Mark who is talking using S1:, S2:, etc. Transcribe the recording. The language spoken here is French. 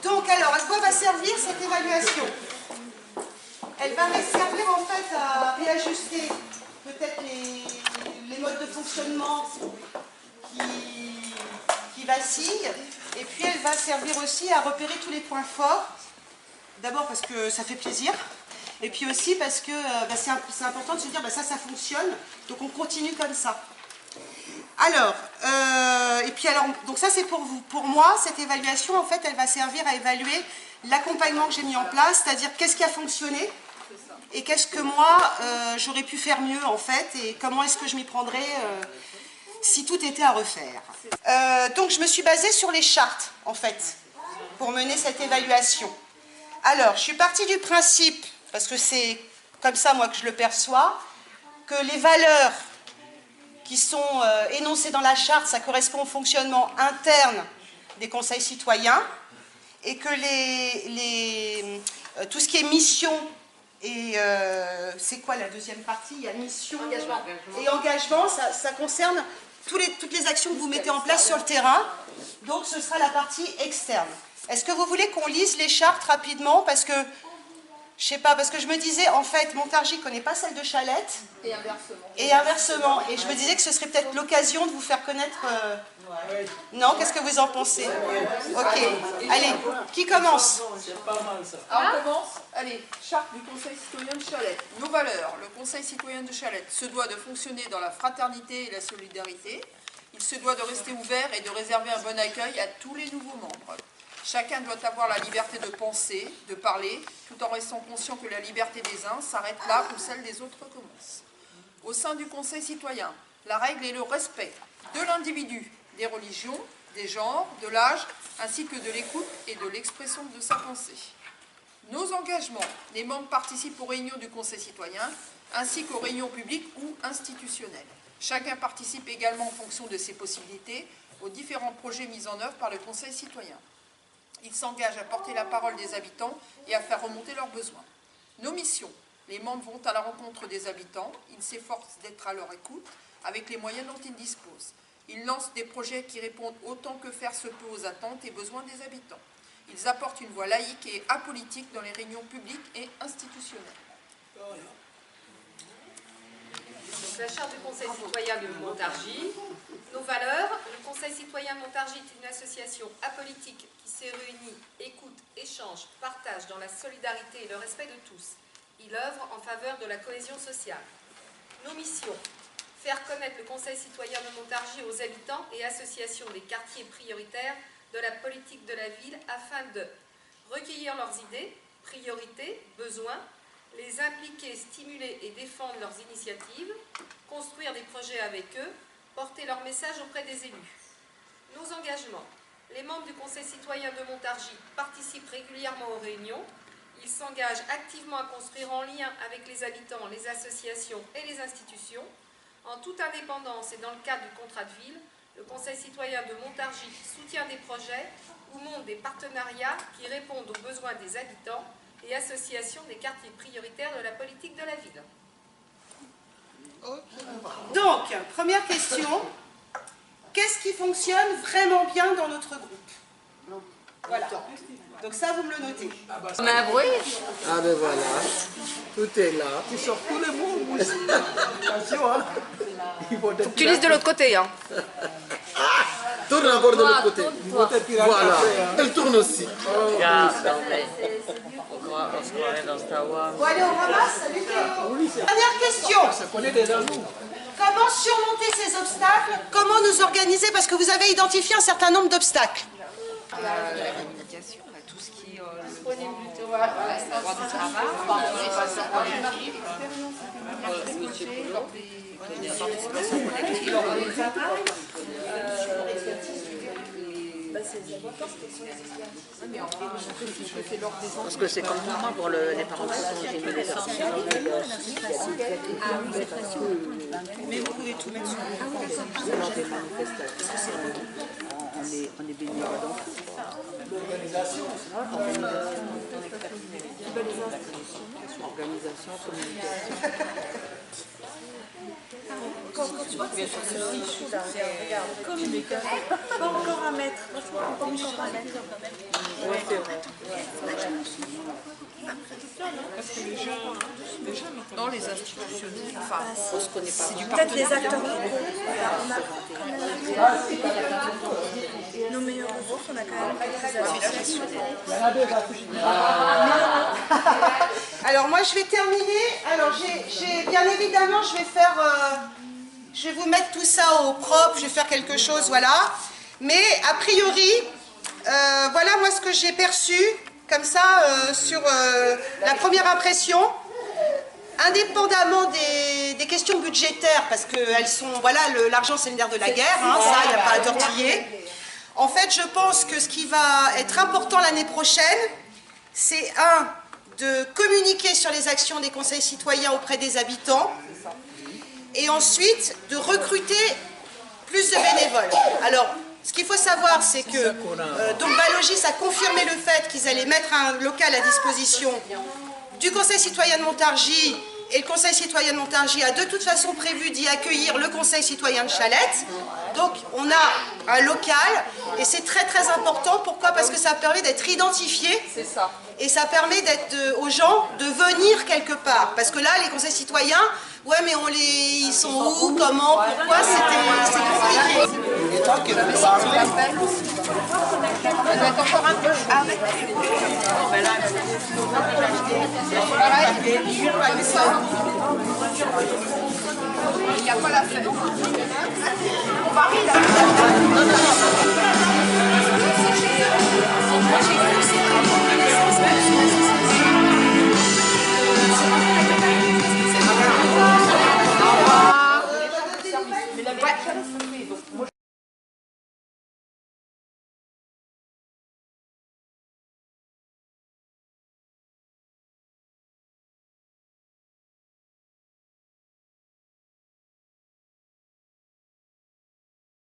S1: Donc alors, à quoi va servir cette évaluation? Elle va servir en fait à réajuster peut-être les modes de fonctionnement qui vacillent, et puis elle va servir aussi à repérer tous les points forts, d'abord parce que ça fait plaisir, et puis aussi parce que c'est important de se dire ça fonctionne, donc on continue comme ça. Alors, donc ça c'est pour vous. Pour moi, cette évaluation, en fait, elle va servir à évaluer l'accompagnement que j'ai mis en place, c'est-à-dire qu'est-ce qui a fonctionné et qu'est-ce que moi j'aurais pu faire mieux, en fait, et comment est-ce que je m'y prendrais si tout était à refaire. Donc je me suis basée sur les chartes, en fait, pour mener cette évaluation. Alors, je suis partie du principe, parce que c'est comme ça moi que je le perçois, que les valeurs qui sont énoncées dans la charte, ça correspond au fonctionnement interne des conseils citoyens, et que tout ce qui est mission et c'est quoi la deuxième partie? Il y a mission et engagement, ça concerne toutes les actions que vous mettez en place sur le terrain, donc ce sera la partie externe. Est-ce que vous voulez qu'on lise les chartes rapidement? Parce que je sais pas, parce que je me disais, en fait, Montargis ne connaît pas celle de Chalette. Et inversement. Et je me disais que ce serait peut-être l'occasion de vous faire connaître... Non, qu'est-ce que vous en pensez? Ok. Allez, qui commence?
S2: Alors on commence. Allez, charte du Conseil citoyen de Chalette. Nos valeurs. Le Conseil citoyen de Chalette se doit de fonctionner dans la fraternité et la solidarité. Il se doit de rester ouvert et de réserver un bon accueil à tous les nouveaux membres. Chacun doit avoir la liberté de penser, de parler, tout en restant conscient que la liberté des uns s'arrête là où celle des autres commence. Au sein du Conseil citoyen, la règle est le respect de l'individu, des religions, des genres, de l'âge, ainsi que de l'écoute et de l'expression de sa pensée. Nos engagements, les membres participent aux réunions du Conseil citoyen, ainsi qu'aux réunions publiques ou institutionnelles. Chacun participe également en fonction de ses possibilités aux différents projets mis en œuvre par le Conseil citoyen. Ils s'engagent à porter la parole des habitants et à faire remonter leurs besoins. Nos missions. Les membres vont à la rencontre des habitants. Ils s'efforcent d'être à leur écoute avec les moyens dont ils disposent. Ils lancent des projets qui répondent autant que faire se peut aux attentes et besoins des habitants. Ils apportent une voix laïque et apolitique dans les réunions publiques et institutionnelles.
S3: Donc, la charte du Conseil citoyen de Montargis. Nos valeurs. Le Conseil citoyen de Montargis est une association apolitique qui se réunit, écoute, échange, partage dans la solidarité et le respect de tous. Il œuvre en faveur de la cohésion sociale. Nos missions. Faire connaître le Conseil citoyen de Montargis aux habitants et associations des quartiers prioritaires de la politique de la ville afin de recueillir leurs idées, priorités, besoins, les impliquer, stimuler et défendre leurs initiatives, construire des projets avec eux, porter leur message auprès des élus. Nos engagements. Les membres du Conseil citoyen de Montargis participent régulièrement aux réunions. Ils s'engagent activement à construire en lien avec les habitants, les associations et les institutions. En toute indépendance et dans le cadre du contrat de ville, le Conseil citoyen de Montargis soutient des projets ou monte des partenariats qui répondent aux besoins des habitants et associations des quartiers prioritaires de la politique de la ville.
S1: Donc, première question, qu'est-ce qui fonctionne vraiment bien dans notre groupe? Voilà. Donc ça, vous me le notez.
S3: On a un bruit?
S4: Ah ben voilà, tout est là. Tu sors tous les mots. Attention, hein.
S3: Tu lises de l'autre côté, hein.
S4: Tourne encore de l'autre côté. Voilà, elle tourne aussi.
S1: Bon, allez, on ramasse. Salut Théo. Dernière question. Comment surmonter ces obstacles? Comment nous organiser? Parce que vous avez identifié un certain nombre d'obstacles.
S3: La communication, tout ce qui est le droit du travail, les participations collectives, parce que c'est comme pour moi, pour les parents qui sont généralisés.
S1: Mais vous pouvez tout mettre sur
S4: On est bénévole donc. Organisation, communication.
S5: Pas encore un mètre.
S2: Dans les institutionnels, enfin, c'est du
S5: Peut-être les acteurs locaux. Nos meilleurs ressources, on a quand même quelques associations.
S1: Alors moi je vais terminer. Alors j'ai bien évidemment je vais vous mettre tout ça au propre, je vais faire quelque chose, voilà. Mais a priori, voilà moi ce que j'ai perçu comme ça sur la première impression. Indépendamment des questions budgétaires, parce que elles sont, voilà, l'argent c'est le nerf de la guerre, hein, ça il n'y a pas à tortiller. En fait je pense que ce qui va être important l'année prochaine, c'est de communiquer sur les actions des conseils citoyens auprès des habitants, et ensuite de recruter plus de bénévoles. Alors, ce qu'il faut savoir, c'est que donc Balogis a confirmé le fait qu'ils allaient mettre un local à disposition du Conseil citoyen de Montargis, et le Conseil citoyen de Montargis a de toute façon prévu d'y accueillir le Conseil citoyen de Chalette. Donc on a un local, et c'est très très important. Pourquoi? Parce que ça permet d'être identifié.
S2: c'est ça.
S1: Et ça permet aux gens de venir quelque part. Parce que là, les conseils citoyens, ouais, mais ils sont où, comment, pourquoi, c'est compliqué.
S4: Et toi qui vous parlez,
S2: Encore un peu. Il n'y a pas la fête. On varie là. Mais la